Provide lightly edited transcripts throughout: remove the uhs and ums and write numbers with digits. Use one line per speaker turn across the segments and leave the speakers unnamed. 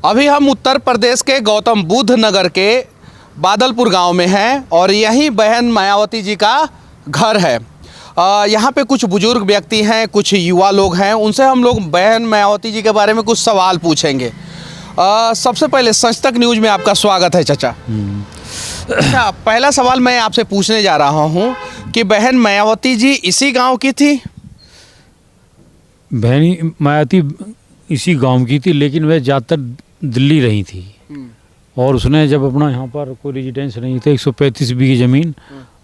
अभी हम उत्तर प्रदेश के गौतम बुद्ध नगर के बादलपुर गांव में हैं और यहीं बहन मायावती जी का घर है। यहाँ पे कुछ बुजुर्ग व्यक्ति हैं, कुछ युवा लोग हैं, उनसे हम लोग बहन मायावती जी के बारे में कुछ सवाल पूछेंगे। सबसे पहले सच तक न्यूज़ में आपका स्वागत है चाचा। अच्छा, पहला सवाल मैं आपसे पूछने जा रहा हूँ कि बहन मायावती जी इसी गांव की थी?
बहन मायावती इसी गांव की थी, लेकिन वह ज़्यादातर दिल्ली रही थी और उसने जब अपना यहाँ पर कोई रेजिडेंस नहीं था, 135 बीघी ज़मीन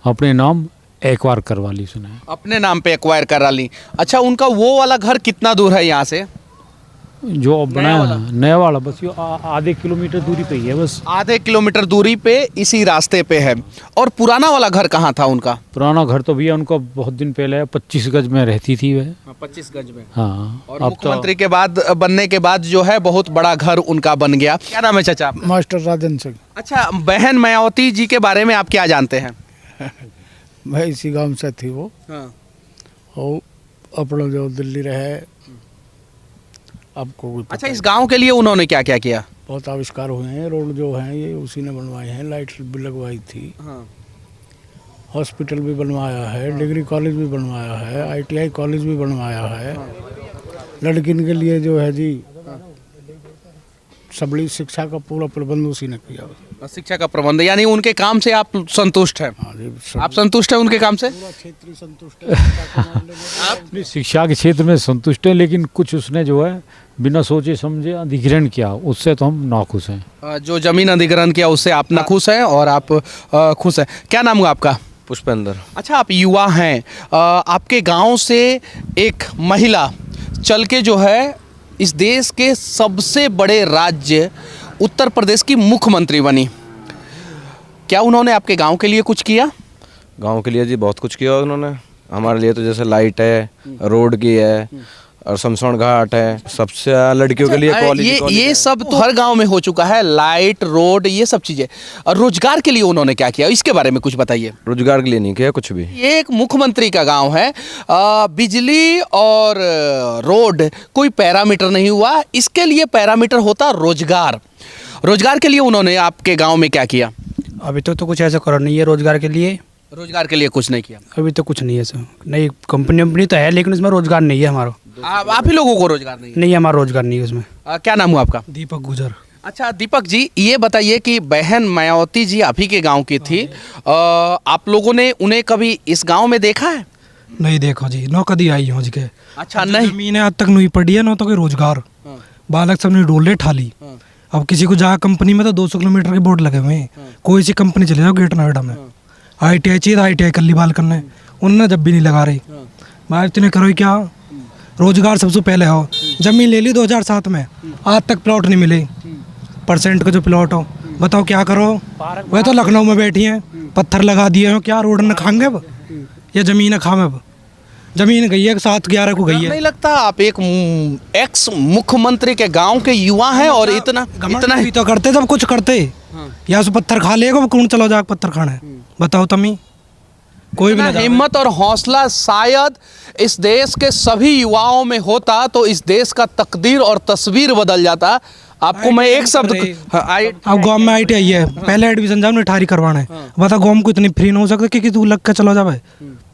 अपने नाम एक्वायर करवा ली उसने।
अपने नाम पे एक्वायर करा ली। अच्छा, उनका वो वाला घर कितना दूर है यहाँ से?
जो अब बनाया नया वाला बस ये आधे किलोमीटर दूरी पे ही है, बस
आधे किलोमीटर दूरी पे इसी रास्ते पे है। और पुराना वाला घर कहाँ था उनका?
पुराना घर तो भैया उनका बहुत दिन पहले है, 25 गज में रहती थी वह।
25 गज में।
हाँ,
और मुख्यमंत्री के बाद बनने के बाद जो है बहुत बड़ा घर उनका बन गया। क्या नाम है चाचा?
मास्टर राजन सिंह।
अच्छा, बहन मायावती जी के बारे में आप क्या जानते हैं?
मैं इसी गांव से थी वो।
हाँ।
और अपना जो दिल्ली रहे आपको भी पता
अच्छा, इस गांव के लिए उन्होंने क्या क्या किया?
बहुत आविष्कार हुए हैं। रोड जो हैं ये उसी ने बनवाए हैं, लाइट भी लगवाई थी,
हाँ।
हॉस्पिटल भी बनवाया है, डिग्री कॉलेज भी बनवाया है, ITI कॉलेज भी बनवाया है। लड़किन के लिए जो है जी सबली शिक्षा का पूरा प्रबंध उसी ने किया।
शिक्षा का प्रबंध, यानी उनके काम से आप संतुष्ट हैं?
हाँ जी,
आप संतुष्ट हैं उनके काम से?
पूरा क्षेत्रीय संतुष्ट है।
आप शिक्षा के क्षेत्र में संतुष्ट हैं, लेकिन कुछ उसने जो है बिना सोचे समझे अधिग्रहण किया, उससे तो हम नाखुश हैं।
जो जमीन अधिग्रहण किया उससे आप नाखुश हैं और आप खुश हैं। क्या नाम हुआ आपका?
पुष्पेंद्र।
अच्छा, आप युवा हैं, आपके गांव से एक महिला चल के जो है इस देश के सबसे बड़े राज्य उत्तर प्रदेश की मुख्यमंत्री बनी। क्या उन्होंने आपके गांव के लिए कुछ किया?
गांव के लिए जी बहुत कुछ किया उन्होंने। हमारे लिए तो जैसे लाइट है, रोड की है और शमशान घाट है, सबसे लड़कियों के लिए कॉलेज।
ये सब तो हर गांव में हो चुका है, लाइट, रोड, ये सब चीजें। और रोजगार के लिए उन्होंने क्या किया, इसके बारे में कुछ बताइए।
रोजगार के लिए नहीं किया कुछ भी।
ये एक मुख्यमंत्री का गांव है, बिजली और रोड कोई पैरामीटर नहीं हुआ, इसके लिए पैरामीटर होता रोजगार। रोजगार के लिए उन्होंने आपके गांव में क्या किया?
अभी तो कुछ ऐसा करो नहीं है रोजगार के लिए।
रोजगार के लिए कुछ नहीं किया
अभी तो कुछ नहीं है सर। नहीं, कंपनी तो है लेकिन उसमें रोजगार नहीं है हमारा।
आप ही लोगों को रोजगार नहीं है?
नहीं, हमारा रोजगार नहीं है उसमें।
क्या नाम हुआ आपका?
दीपक गुजर।
अच्छा दीपक जी, ये बताइए कि बहन मायावती जी आप ही के गांव की थी, आप लोगों ने उन्हें कभी इस गांव में देखा है?
नहीं देखो जी, नौ कदी आई हो जी के।
अच्छा, नहीं
जमीन आज तक नहीं पड़ी है, ना तो कोई रोजगार। बालक सब ने डोले ठाली। अब किसी को जहाँ कंपनी में तो 200 किलोमीटर के बोर्ड लगे हुए हैं, कोई सी कंपनी चले जाओ गेट नोएडा में। ITI चाहिए था, ITI कर ली बाल करने, उन्होंने जब भी नहीं लगा रही। मायावती ने करो क्या, रोजगार सबसे पहले हो। जमीन ले ली 2007 में, आज तक प्लॉट नहीं मिले। परसेंट का जो प्लॉट हो, बताओ क्या करो। वह तो लखनऊ में बैठी हैं, पत्थर लगा दिए हो, क्या रोड न खाएंगे अब, ये जमीन खाम। अब जमीन गई है 7-11 को गई है।
नहीं लगता आप एक एक्स मुख्यमंत्री के गांव के युवा हैं और इतना
ही तो करते, सब कुछ करते। या सो पत्थर खा लेगा, कौन चलो जा पत्थर खाने, बताओ तमी। कोई भी
हिम्मत और हौसला शायद इस देश के सभी युवाओं में होता तो इस देश का तकदीर और तस्वीर बदल जाता। आपको मैं एक शब्द
अब गाँव में ITI है, पहले एडमिशन जाओ 18 करवाना है। बता गाँव में को इतनी फ्री नहीं हो सकता कि तू लग के चलो जा भाई।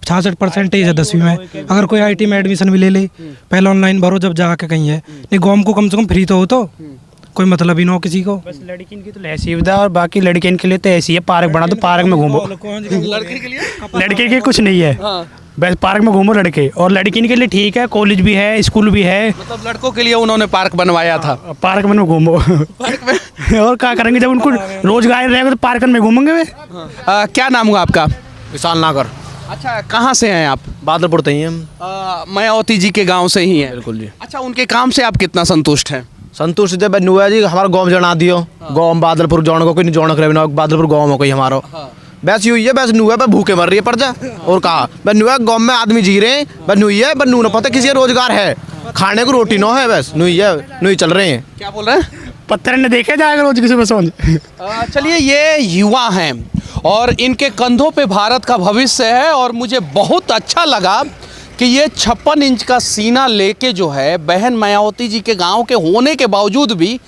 66% है 10वीं में, अगर कोई IT में एडमिशन भी ले ले, पहले ऑनलाइन भरो जब जाके कहीं है। नहीं, गाँव को कम से कम फ्री तो हो, तो कोई मतलब ही ना हो किसी को।
बस लड़कियों की तो ऐसी सुविधा और बाकी लड़कियों के लिए तो ऐसी है, पार्क बना दो, पार्क में घूमो।
लड़की के लिए
लड़के के कुछ नहीं है, बस पार्क में घूमो लड़के। और लड़कियों के लिए ठीक है, कॉलेज भी है, स्कूल भी है।
मतलब लड़कों के लिए उन्होंने पार्क बनवाया था।
पार्क में घूमो।
पार्क में
और क्या करेंगे जब उनको रोजगार रहेगा तो पार्क में घूमेंगे वे।
क्या नाम हुआ आपका?
विशाल नागर।
अच्छा, कहाँ से हैं आप?
बादलपुर तो ही हम।
मायावती जी के गांव से ही हैं?
बिल्कुल जी।
अच्छा, उनके काम से आप कितना संतुष्ट हैं?
संतुष्ट जब नुआ जी हमारा गाँव जना दियो। गाँव बादलपुर जौन को कोई नहीं जौन करे, बादलपुर गाँव में कोई हमारा। बस यू है, बस नुआ पे भूखे मर रही है प्रजा। और कहा बस नुआ गाँव में आदमी जी रहे हैं, बस नुई है, बस नू ना पता किसी रोजगार है, खाने को रोटी ना है, बस नुई है, नुई चल रहे हैं।
क्या बोल रहे हैं?
पत्थर ने देखे जाएगा रोज किसी बस।
चलिए, ये युवा हैं और इनके कंधों पे भारत का भविष्य है और मुझे बहुत अच्छा लगा कि ये 56 इंच का सीना लेके जो है बहन मायावती जी के गांव के होने के बावजूद भी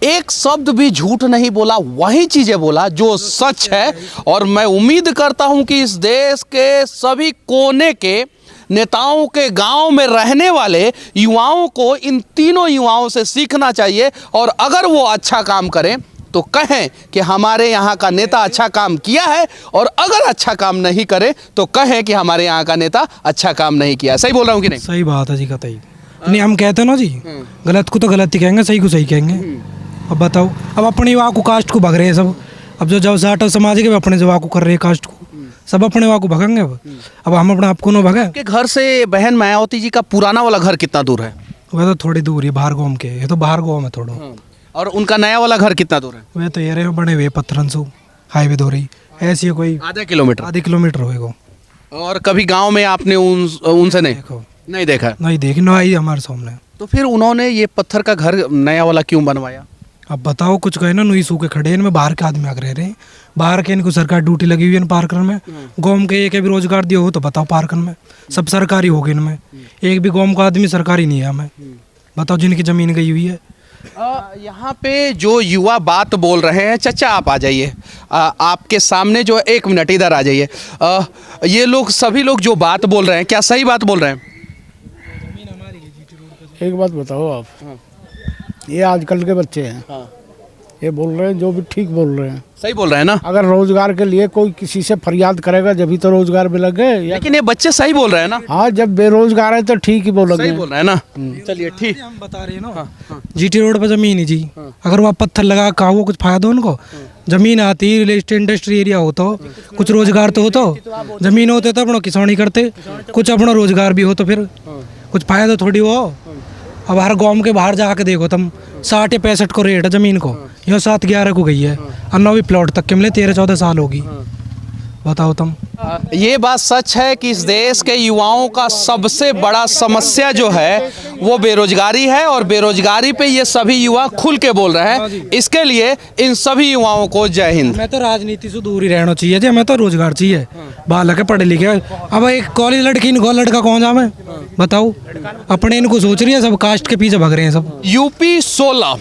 एक शब्द भी झूठ नहीं बोला, वही चीज़ें बोला जो सच है। और मैं उम्मीद करता हूं कि इस देश के सभी कोने के नेताओं के गांव में रहने वाले युवाओं को इन तीनों युवाओं से सीखना चाहिए। और अगर वो अच्छा काम करें तो कहें कि हमारे यहाँ का नेता अच्छा काम किया है, और अगर अच्छा काम नहीं करे तो कहें कि हमारे यहाँ का नेता अच्छा काम नहीं किया। सही बोल रहा हूँ कि नहीं?
सही बात है जी, कतई नहीं। हम कहते हैं ना जी, गलत को तो गलत ही कहेंगे, सही को सही कहेंगे। अब बताओ, अब अपने युवा को कास्ट को भग रहे हैं सब। अब जो जब साठ समाज के अपने जवाब को कर रहे हैं कास्ट को, सब अपने युवा को भगेंगे। अब हम अपने आप को ना भगे।
के घर से बहन मायावती जी का पुराना वाला घर कितना दूर है?
वह तो थोड़ी दूर है, बाहर गाँव के, ये तो बाहर गाँव में थोड़ा।
और उनका नया वाला घर कितना दूर है?
वह तो ये रहे बने हुए पत्थरन से हाईवे दो रही, ऐसी कोई
आधे किलोमीटर।
आधे किलोमीटर होएगा।
और कभी गांव में आपने उनसे नहीं देखा?
नहीं देखी ना आई हमारे सामने।
तो फिर उन्होंने ये पत्थर का घर नया वाला क्यों बनवाया?
अब बताओ, कुछ कहे ना नुई सूखे खड़े इनमें, बाहर के आदमी आगे रह रहे हैं। बाहर के इनको सरकार ड्यूटी लगी हुई है पार्कर में। गाँव के एक भी रोजगार दिया हो तो बताओ, पार्कर में सब सरकारी हो गए, इनमें एक भी गाँव का आदमी सरकारी नहीं है। हमें बताओ, जिनकी जमीन गई हुई है।
यहाँ पे जो युवा बात बोल रहे हैं, चाचा आप आ जाइए, आपके सामने जो 1 मिनट इधर आ जाइए। ये लोग सभी लोग जो बात बोल रहे हैं, क्या सही बात बोल रहे हैं?
एक बात बताओ आप, ये आजकल के बच्चे हैं, ये बोल रहे हैं जो भी ठीक बोल रहे हैं,
सही बोल रहे हैं ना?
अगर रोजगार के लिए कोई किसी से फरियाद करेगा जब तो रोजगार मिलेंगे।
लेकिन ये बच्चे सही बोल रहे हैं ना?
हाँ, जब बेरोजगार है तो ठीक ही बोलेंगे।
सही बोल रहे हैं ना? चलिए ठीक।
हम बता रहे हैं ना, जीटी रोड पर जमीन है जी, अगर वहाँ पत्थर लगा कहा वो कुछ फायदा उनको? जमीन आती, रियल एस्टेट इंडस्ट्री एरिया हो तो कुछ रोजगार तो हो, तो जमीन होते तो अपना किसानी करते, कुछ अपना रोजगार भी हो तो फिर कुछ फायदा थोड़ी हो। अब हर गाँव के बाहर जाके देखो तुम, 60 या 65 को रेट है जमीन को, यहाँ 7-11 को गई है। अन्ना भी प्लॉट तक के मिले 13-14 साल होगी। बताओ तुम।
ये बात सच है कि इस देश के युवाओं का सबसे बड़ा समस्या जो है वो बेरोजगारी है, और बेरोजगारी पे ये सभी युवा खुल के बोल रहे हैं। इसके लिए इन सभी युवाओं को जय हिंद।
मैं तो राजनीति से दूर ही रहना चाहिए जी, हमें तो रोजगार चाहिए। बालक है पढ़े लिखे, अब एक कॉलेज लड़की इनको लड़का कौन जावे? बताओ, अपने इनको सोच रही है, सब कास्ट के पीछे भाग रहे हैं सब।
यूपी 16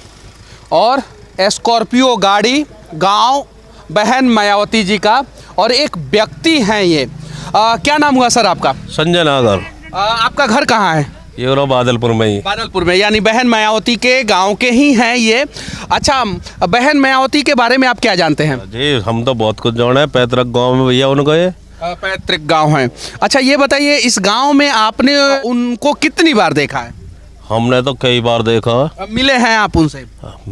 और स्कॉर्पियो गाड़ी, गांव बहन मायावती जी का, और एक व्यक्ति हैं ये। क्या नाम हुआ सर आपका?
संजय नागर।
आपका घर कहाँ है?
ये रहा बादलपुर में ही।
बादलपुर में, यानी बहन मायावती के गांव के ही हैं ये। अच्छा, बहन मायावती के बारे में आप क्या जानते हैं?
जी हम तो बहुत कुछ जाना है, पैतृक गांव में भैया उनको ये
पैतृक गांव है। अच्छा ये बताइए, इस गांव में आपने उनको कितनी बार देखा है?
हमने तो कई बार देखा।
मिले हैं आप उनसे?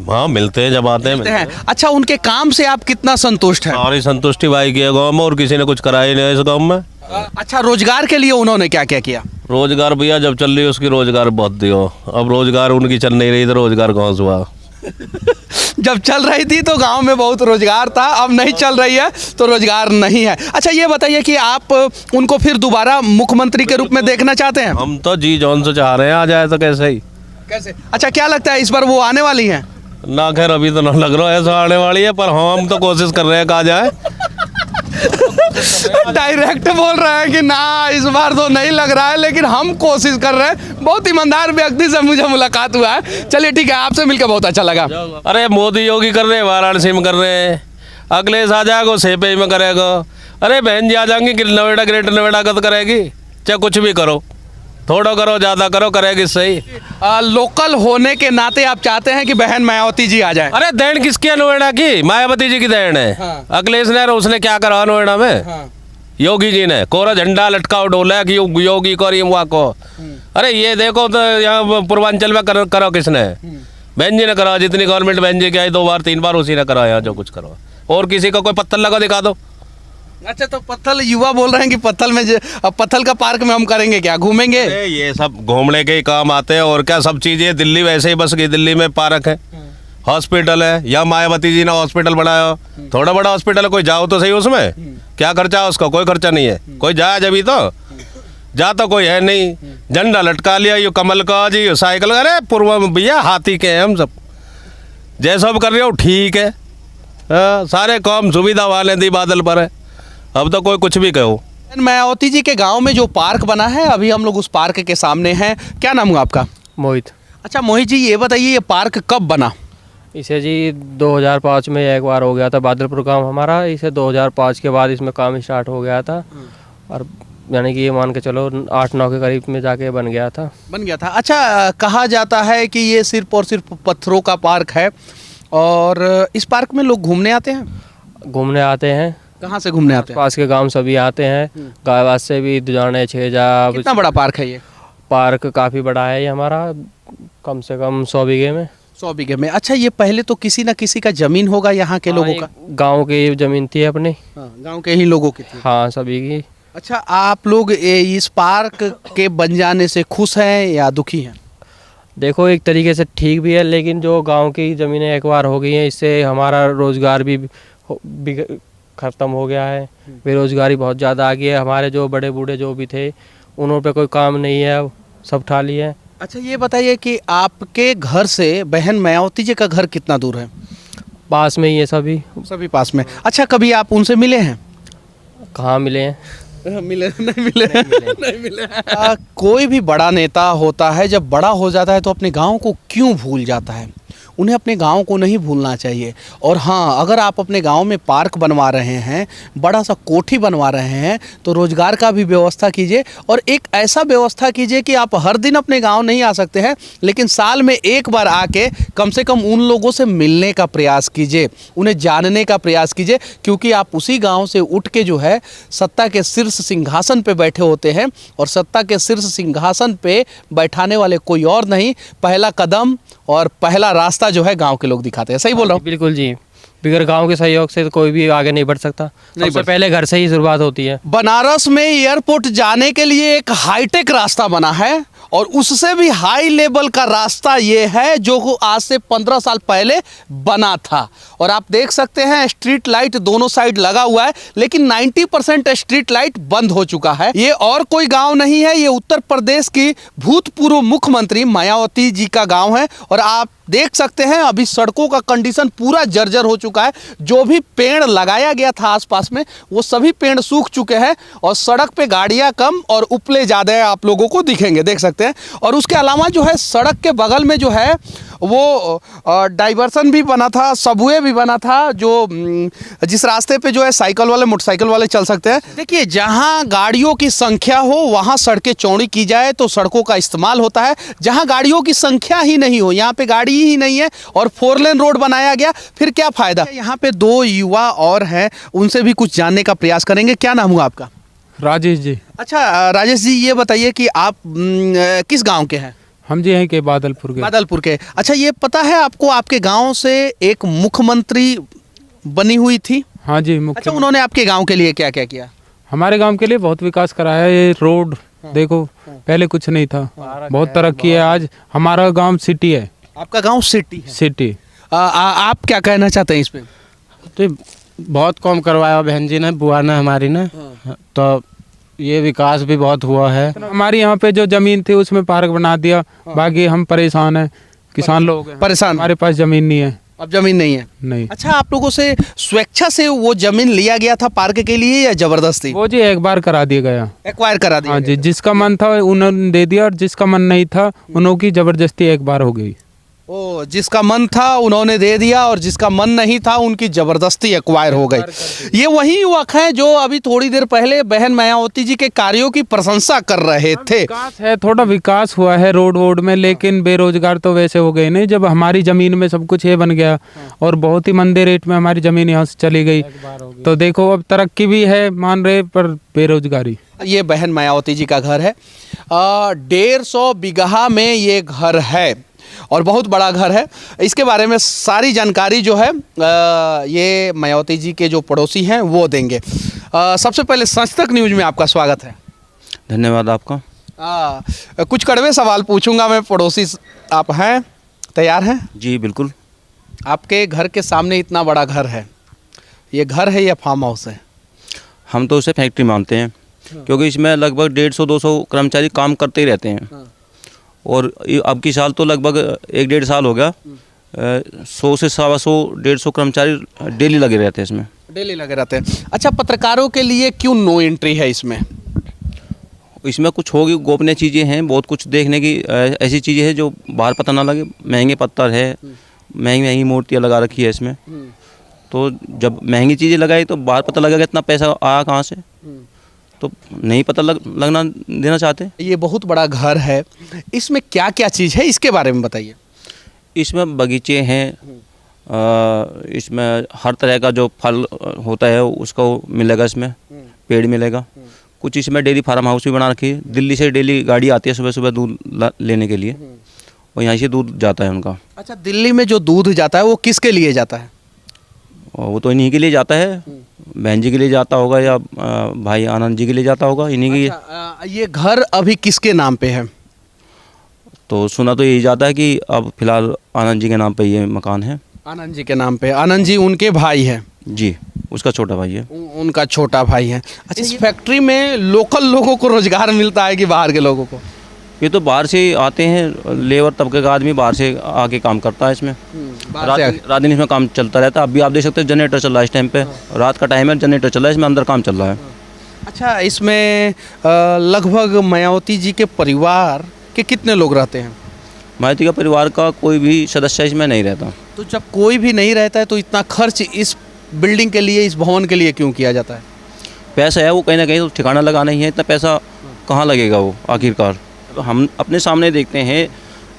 हाँ, मिलते हैं, जब आते हैं
मिलते हैं। अच्छा, उनके काम से आप कितना संतुष्ट हैं?
सारी संतुष्टि भाई की है गाँव में, और किसी ने कुछ कराया ही नहीं इस गाँव में।
अच्छा, रोजगार के लिए उन्होंने क्या क्या किया?
रोजगार भैया जब चल रही है उसकी रोजगार बहुत दियो, अब रोजगार उनकी चल नहीं रही तो रोजगार कहाँ से हुआ?
जब चल रही थी तो गांव में बहुत रोजगार था, अब नहीं चल रही है तो रोजगार नहीं है। अच्छा ये बताइए कि आप उनको फिर दोबारा मुख्यमंत्री के रूप में देखना चाहते हैं?
हम तो जी जॉन से चाह रहे हैं, आ जाए तो कैसे ही।
कैसे? अच्छा, क्या लगता है इस बार वो आने वाली हैं?
ना खैर अभी तो ना लग रहा है ऐसा आने वाली है, पर हाँ हम तो कोशिश कर रहे हैं कहा जाए।
डायरेक्ट बोल रहे हैं कि ना इस बार तो नहीं लग रहा है, लेकिन हम कोशिश कर रहे हैं। बहुत ईमानदार व्यक्ति से मुझे मुलाकात हुआ है। चलिए ठीक है, आपसे मिलकर बहुत अच्छा लगा।
अरे मोदी योगी कर रहे हैं, वाराणसी में कर रहे हैं, अखिलेश आ जाएगा सेपे में करेगा। अरे बहन जी आ जाएंगी कि नोएडा ग्रेटर नोएडा का तो करेगी, चाहे कुछ भी करो, थोड़ा करो ज़्यादा करो, करेगी सही।
लोकल होने के नाते आप चाहते हैं कि बहन मायावती जी आ जाए?
अरे देन किसकी है नोएडा की? मायावती जी की देन है।
हाँ।
अखिलेश ने उसने क्या करा नोएडा में?
हाँ।
योगी जी ने कोरा झंडा लटकाओ डोला कि योगी को रिमुआ को। अरे ये देखो तो यहाँ पूर्वांचल में करो किसने? बहन जी ने करा, जितनी गवर्नमेंट बहन जी की आई 2 बार 3 बार उसी ने करा यहाँ जो कुछ करो। और किसी का कोई पत्थर लगा दिखा दो।
अच्छा, तो पत्थल युवा बोल रहे हैं कि पत्थल में पत्थल का पार्क में हम करेंगे क्या, घूमेंगे?
ये सब घूमने के ही काम आते हैं और क्या, सब चीजें दिल्ली वैसे ही बस गई। दिल्ली में पार्क है, हॉस्पिटल है, या मायावती जी ने हॉस्पिटल बनाया, थोड़ा बड़ा हॉस्पिटल है, कोई जाओ तो सही उसमें। क्या खर्चा है उसका? कोई खर्चा नहीं है। कोई जाए जब ही तो जाता कोई है नहीं। झंडा लटका लिया, ये कमल का जी, ये साइकिल। अरे पूर्व भैया हाथी के हैं हम सब, जैसा भी कर रहे हो ठीक है। सारे काम सुविधा वाले दी बादल पर है, अब तो कोई कुछ भी कहो।
मायावती जी के गांव में जो पार्क बना है, अभी हम लोग उस पार्क के सामने हैं। क्या नाम हुआ आपका?
मोहित।
अच्छा मोहित जी, ये बताइए ये पार्क कब बना?
इसे जी 2005 में एक बार हो गया था बादलपुर गांव हमारा। इसे 2005 के बाद इसमें काम स्टार्ट हो गया था और यानी कि ये मान के चलो 8-9 के करीब में जाके बन गया था।
अच्छा, कहा जाता है कि ये सिर्फ और सिर्फ पत्थरों का पार्क है और इस पार्क में लोग घूमने आते हैं।
कहाँ से
घूमने आते हैं?
पास के गांव सभी आते हैं, गायवाद से भी, दुजाने, छेजा।
कितना बड़ा पार्क है ये?
पार्क काफ़ी बड़ा है ये हमारा, कम से कम 100 बीघे में।
100 बीघे में। अच्छा, ये पहले तो किसी ना किसी का जमीन होगा यहाँ के लोगों का?
गांव की जमीन थी अपनी।
गांव के ही लोगों की थी?
हाँ, सभी की।
अच्छा, आप लोग इस पार्क के बन जाने से खुश हैं या दुखी हैं?
देखो, एक तरीके से ठीक भी है, लेकिन जो गांव की ज़मीनें एक बार हो गई हैं, इससे हमारा रोज़गार भी ख़त्म हो गया है। बेरोज़गारी बहुत ज़्यादा आ गई है। हमारे जो बड़े बूढ़े जो भी थे, उन्हों पे कोई काम नहीं है, सब ठाली है।
अच्छा, ये बताइए कि आपके घर से बहन मायावती जी का घर कितना दूर है?
पास में ही है, सभी
पास में। अच्छा, कभी आप उनसे मिले हैं?
कहाँ मिले हैं?
नहीं मिले। कोई भी बड़ा नेता होता है, जब बड़ा हो जाता है तो अपने गांव को क्यों भूल जाता है? उन्हें अपने गांव को नहीं भूलना चाहिए। और हाँ, अगर आप अपने गांव में पार्क बनवा रहे हैं, बड़ा सा कोठी बनवा रहे हैं, तो रोज़गार का भी व्यवस्था कीजिए और एक ऐसा व्यवस्था कीजिए कि आप हर दिन अपने गांव नहीं आ सकते हैं, लेकिन साल में एक बार आके कम से कम उन लोगों से मिलने का प्रयास कीजिए, उन्हें जानने का प्रयास कीजिए, क्योंकि आप उसी गाँव से उठ के जो है सत्ता के शीर्ष सिंहासन पर बैठे होते हैं और सत्ता के शीर्ष सिंहासन पर बैठाने वाले कोई और नहीं, पहला कदम और पहला रास्ता जो है गांव के लोग दिखाते हैं। सही बोल रहा हूँ?
बिल्कुल जी, बगैर गांव के सहयोग से तो कोई भी आगे नहीं बढ़ सकता। सबसे पहले घर से ही शुरुआत होती है।
बनारस में एयरपोर्ट जाने के लिए एक हाईटेक रास्ता बना है और उससे भी हाई लेवल का रास्ता ये है जो आज से 15 साल पहले बना था। और आप देख सकते हैं स्ट्रीट लाइट दोनों साइड लगा हुआ है, लेकिन 90% स्ट्रीट लाइट बंद हो चुका है। ये और कोई गांव नहीं है, ये उत्तर प्रदेश की भूतपूर्व मुख्यमंत्री मायावती जी का गांव है। और आप देख सकते हैं अभी सड़कों का कंडीशन पूरा जर्जर हो चुका है। जो भी पेड़ लगाया गया था आसपास में, वो सभी पेड़ सूख चुके हैं और सड़क पे गाड़ियां कम और उपले ज़्यादा आप लोगों को दिखेंगे, देख सकते हैं। और उसके अलावा जो है सड़क के बगल में जो है वो डाइवर्सन भी बना था, सबवे भी बना था, जो जिस रास्ते पे जो है साइकिल वाले मोटरसाइकिल वाले चल सकते हैं। देखिए, जहां गाड़ियों की संख्या हो वहां सड़कें चौड़ी की जाए तो सड़कों का इस्तेमाल होता है। जहां गाड़ियों की संख्या ही नहीं हो, यहाँ पे गाड़ी ही नहीं है और 4 लेन रोड बनाया गया, फिर क्या फ़ायदा? यहाँ पे 2 युवा और हैं, उनसे भी कुछ जानने का प्रयास करेंगे। क्या नाम हुआ आपका?
राजेश जी।
अच्छा राजेश जी, ये बताइए कि आप किस गाँव के हैं?
हम जी हैं के बादलपुर के।
अच्छा, ये पता है आपको आपके गांव से एक मुख्यमंत्री बनी हुई थी?
हाँ जी।
अच्छा, उन्होंने आपके गांव के लिए क्या क्या किया?
हमारे गांव के लिए बहुत विकास कराया है। ये रोड देखो, पहले कुछ नहीं था, बहुत तरक्की है। आज हमारा गांव सिटी है।
आपका गांव सिटी है?
सिटी।
आप क्या कहना चाहते हैं इस पे?
तो बहुत कम करवाया बहन जी ने, बुआ ने हमारी ने, तो ये विकास भी बहुत हुआ है।
हमारी यहाँ पे जो जमीन थी उसमें पार्क बना दिया। बाकी हम परेशान हैं, किसान लोग हैं
परेशान।
हमारे पास जमीन नहीं है।
अब जमीन नहीं है?
नहीं।
अच्छा, आप लोगों से स्वेच्छा से वो जमीन लिया गया था पार्क के लिए या जबरदस्ती?
वो जी एक बार करा दिया गया,
एक्वायर करा दिया।
हाँ जी, जिसका मन था उन्होंने दे दिया और जिसका मन नहीं था उन्हों की जबरदस्ती एक बार हो गई।
ओ, जिसका मन था उन्होंने दे दिया और जिसका मन नहीं था उनकी जबरदस्ती एक्वायर हो गई। ये वही युवक हैं जो अभी थोड़ी देर पहले बहन मायावती जी के कार्यों की प्रशंसा कर रहे थे।
विकास है, थोड़ा विकास हुआ है रोड वोड में, लेकिन बेरोजगार तो वैसे हो गए नहीं। जब हमारी जमीन में सब कुछ ये बन गया और बहुत ही मंदे रेट में हमारी जमीन यहाँ से चली गई, तो देखो अब तरक्की भी है मान रहे, पर बेरोजगारी।
ये बहन मायावती जी का घर है, 150 बीघा में ये घर है और बहुत बड़ा घर है। इसके बारे में सारी जानकारी जो है ये मायावती जी के जो पड़ोसी हैं वो देंगे। सबसे पहले सच तक न्यूज़ में आपका स्वागत है।
धन्यवाद आपका।
कुछ कड़वे सवाल पूछूंगा मैं, पड़ोसी आप हैं, तैयार हैं?
जी बिल्कुल।
आपके घर के सामने इतना बड़ा घर है, ये घर है या फार्म हाउस है?
हम तो उसे फैक्ट्री मानते हैं, क्योंकि इसमें लगभग 150-200 कर्मचारी काम करते ही रहते हैं। और अब की साल तो लगभग 1-1.5 साल हो गया, 100 से 125-150 कर्मचारी डेली लगे रहते हैं इसमें।
डेली लगे रहते हैं। अच्छा, पत्रकारों के लिए क्यों नो एंट्री है इसमें?
इसमें कुछ होगी, गोपनीय चीज़ें हैं, बहुत कुछ देखने की ऐसी चीज़ें हैं जो बाहर पता ना लगे। महंगे पत्थर है, महंगी महंगी मूर्तियाँ लगा रखी है इसमें। तो जब महंगी चीज़ें लगाई तो बाहर पता लगेगा इतना पैसा आया कहाँ से, तो नहीं पता लगना देना चाहते।
ये बहुत बड़ा घर है, इसमें क्या क्या चीज़ है इसके बारे में बताइए।
इसमें बगीचे हैं, इसमें हर तरह का जो फल होता है उसको मिलेगा, इसमें पेड़ मिलेगा। कुछ इसमें डेयरी फार्म हाउस भी बना रखी है। दिल्ली से डेली गाड़ी आती है सुबह सुबह दूध लेने के लिए, और यहाँ से दूध जाता है उनका।
अच्छा, दिल्ली में जो दूध जाता है वो किसके लिए जाता है?
और वो तो इन्हीं के लिए जाता है, बहन जी के लिए जाता होगा या भाई आनंद जी के लिए जाता होगा, इन्हीं के।
अच्छा, ये घर अभी किसके नाम पे है?
तो सुना तो यही जाता है कि अब फिलहाल आनंद जी के नाम पे ये मकान है।
आनंद जी के नाम पे। आनंद जी उनके भाई हैं?
जी, उसका छोटा भाई है।
उनका छोटा भाई है। अच्छा, इस फैक्ट्री में लोकल लोगों को रोजगार मिलता है कि बाहर के लोगों को?
ये तो बाहर से आते हैं, लेबर तबके का आदमी बाहर से आके काम करता है इसमें। रात दिन इसमें काम चलता रहता है। अभी आप देख सकते हैं जनरेटर चल रहा है इस टाइम पे, रात का टाइम है, जनरेटर चल रहा है, इसमें अंदर काम चल रहा है।
अच्छा, इसमें लगभग मायावती जी के परिवार के कितने लोग रहते हैं?
मायावती का परिवार का कोई भी सदस्य इसमें नहीं रहता।
तो जब कोई भी नहीं रहता है तो इतना खर्च इस बिल्डिंग के लिए, इस भवन के लिए क्यों किया जाता है?
पैसा है वो कहीं ना कहीं तो ठिकाना लगाना ही है, इतना पैसा कहाँ लगेगा वो आखिरकार। हम अपने सामने देखते हैं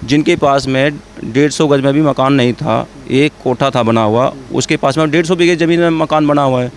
जिनके पास में 150 गज में भी मकान नहीं था, एक कोठा था बना हुआ, उसके पास में 150 बीघे ज़मीन में मकान बना हुआ है।